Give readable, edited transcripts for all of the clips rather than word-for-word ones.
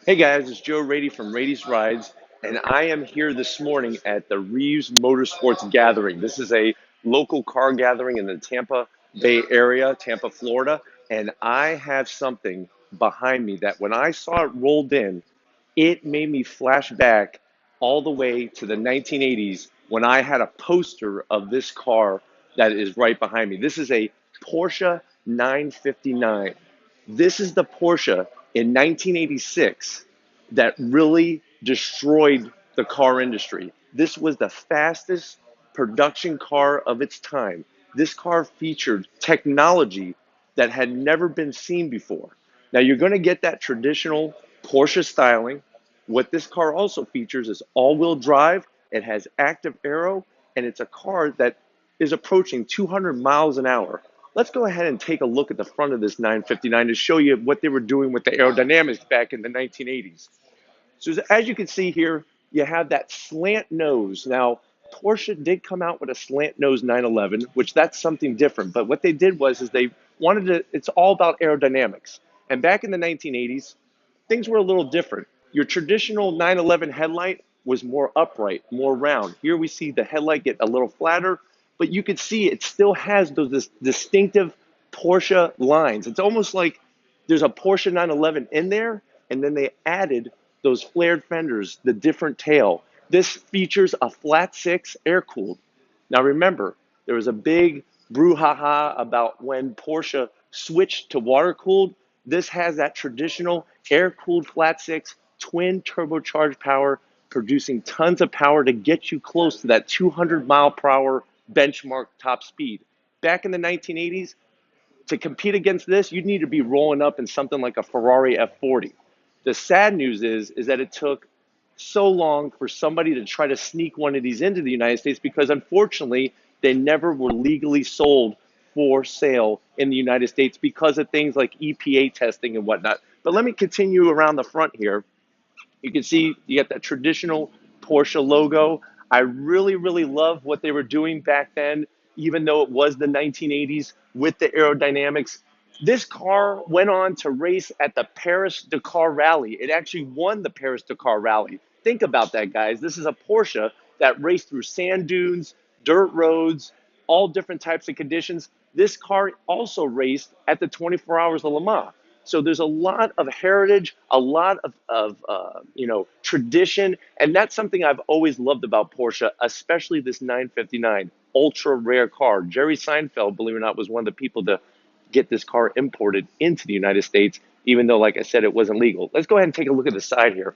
Hey guys, it's Joe Raiti from Raiti's Rides, and I am here this morning at the Reeves Motorsports Gathering. This is a local car gathering in the Tampa Bay area, Tampa, Florida, and I have something behind me that when I saw it rolled in, it made me flash back all the way to the 1980s when I had a poster of this car that is right behind me. This is a Porsche 959. This is the Porsche in 1986 that really destroyed the car industry. This was the fastest production car of its time. This car featured technology that had never been seen before. Now, you're going to get that traditional Porsche styling. What this car also features is all-wheel drive. It has active aero, and it's a car that is approaching 200 miles an hour. Let's go ahead and take a look at the front of this 959 to show you what they were doing with the aerodynamics back in the 1980s. So as you can see here, you have that slant nose. Now, Porsche did come out with a slant nose 911, which that's something different. But what they did was is they wanted to, it's all about aerodynamics. And back in the 1980s, things were a little different. Your traditional 911 headlight was more upright, more round. Here we see the headlight get a little flatter, but you could see it still has those distinctive Porsche lines. It's almost like there's a Porsche 911 in there, and then they added those flared fenders, the different tail. This features a flat six air cooled. Now remember, there was a big brouhaha about when Porsche switched to water cooled. This has that traditional air cooled flat six twin turbocharged power, producing tons of power to get you close to that 200 mile per hour benchmark top speed. Back in the 1980s, to compete against this, you'd need to be rolling up in something like a Ferrari F40. The sad news is that it took so long for somebody to try to sneak one of these into the United States because unfortunately they never were legally sold for sale in the United States because of things like EPA testing and whatnot. But let me continue around the front here. You can see you got that traditional Porsche logo. I really love what they were doing back then, even though it was the 1980s with the aerodynamics. This car went on to race at the Paris Dakar Rally. It actually won the Paris Dakar Rally. Think about that, guys. This is a Porsche that raced through sand dunes, dirt roads, all different types of conditions. This car also raced at the 24 Hours of Le Mans. So there's a lot of heritage, a lot of tradition, and that's something I've always loved about Porsche, especially this 959 ultra rare car. Jerry Seinfeld, believe it or not, was one of the people to get this car imported into the United States, even though, like I said, it wasn't legal. Let's go ahead and take a look at the side here.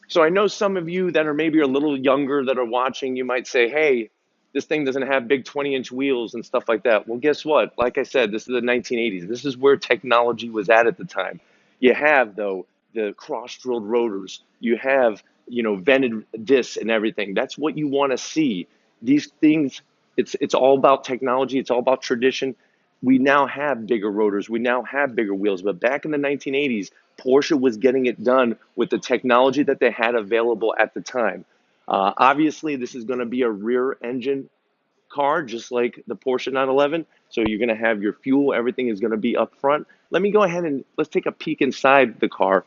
So I know some of you that are maybe a little younger that are watching, you might say, hey, this thing doesn't have big 20-inch wheels and stuff like that. Well, guess what? Like I said, this is the 1980s. This is where technology was at the time. You have, though, the cross-drilled rotors. You have, vented discs and everything. That's what you want to see. These things, it's all about technology. It's all about tradition. We now have bigger rotors. We now have bigger wheels. But back in the 1980s, Porsche was getting it done with the technology that they had available at the time. Obviously, this is going to be a rear engine car, just like the Porsche 911. So you're going to have your fuel. Everything is going to be up front. Let me go ahead and let's take a peek inside the car.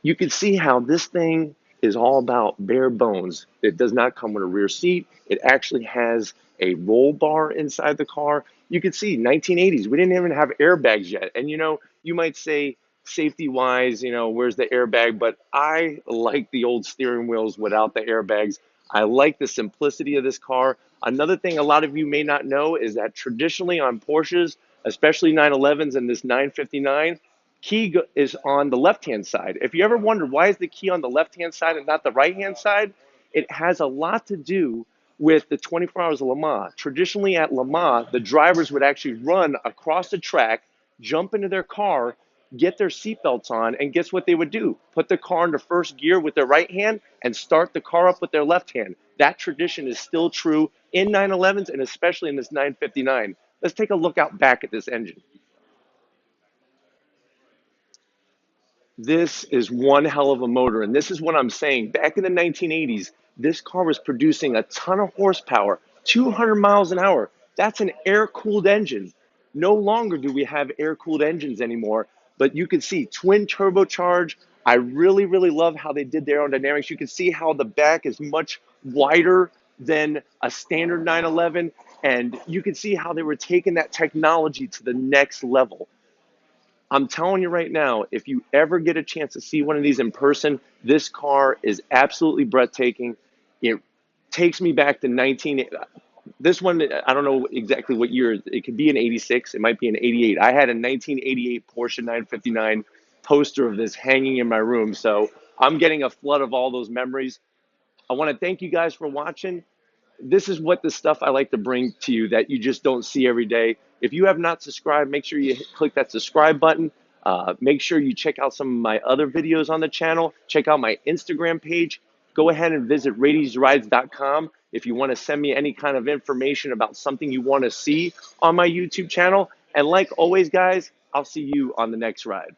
You can see how this thing is all about bare bones. It does not come with a rear seat. It actually has a roll bar inside the car. You can see 1980s, we didn't even have airbags yet. And you might say safety wise, where's the airbag? But I like the old steering wheels without the airbags. I like the simplicity of this car. Another thing a lot of you may not know is that traditionally on Porsches, especially 911s and this 959, is on the left-hand side. If you ever wondered why is the key on the left-hand side and not the right-hand side, it has a lot to do with the 24 Hours of Le Mans. Traditionally at Le Mans, the drivers would actually run across the track, jump into their car, get their seatbelts on, and guess what they would do? Put the car into first gear with their right hand and start the car up with their left hand. That tradition is still true in 911s and especially in this 959. Let's take a look out back at this engine. This is one hell of a motor. And this is what I'm saying. Back in the 1980s, this car was producing a ton of horsepower, 200 miles an hour. That's an air-cooled engine. No longer do we have air-cooled engines anymore, but you can see twin turbocharged. I really, really love how they did their aerodynamics. You can see how the back is much wider than a standard 911, and you can see how they were taking that technology to the next level. I'm telling you right now, if you ever get a chance to see one of these in person, this car is absolutely breathtaking. It takes me back to 19. This one, I don't know exactly what year. It could be an 86. It might be an 88. I had a 1988 Porsche 959 poster of this hanging in my room. So I'm getting a flood of all those memories. I want to thank you guys for watching. This is what the stuff I like to bring to you that you just don't see every day. If you have not subscribed, make sure you click that subscribe button. Make sure you check out some of my other videos on the channel. Check out my Instagram page. Go ahead and visit ratiesrides.com if you want to send me any kind of information about something you want to see on my YouTube channel. And like always, guys, I'll see you on the next ride.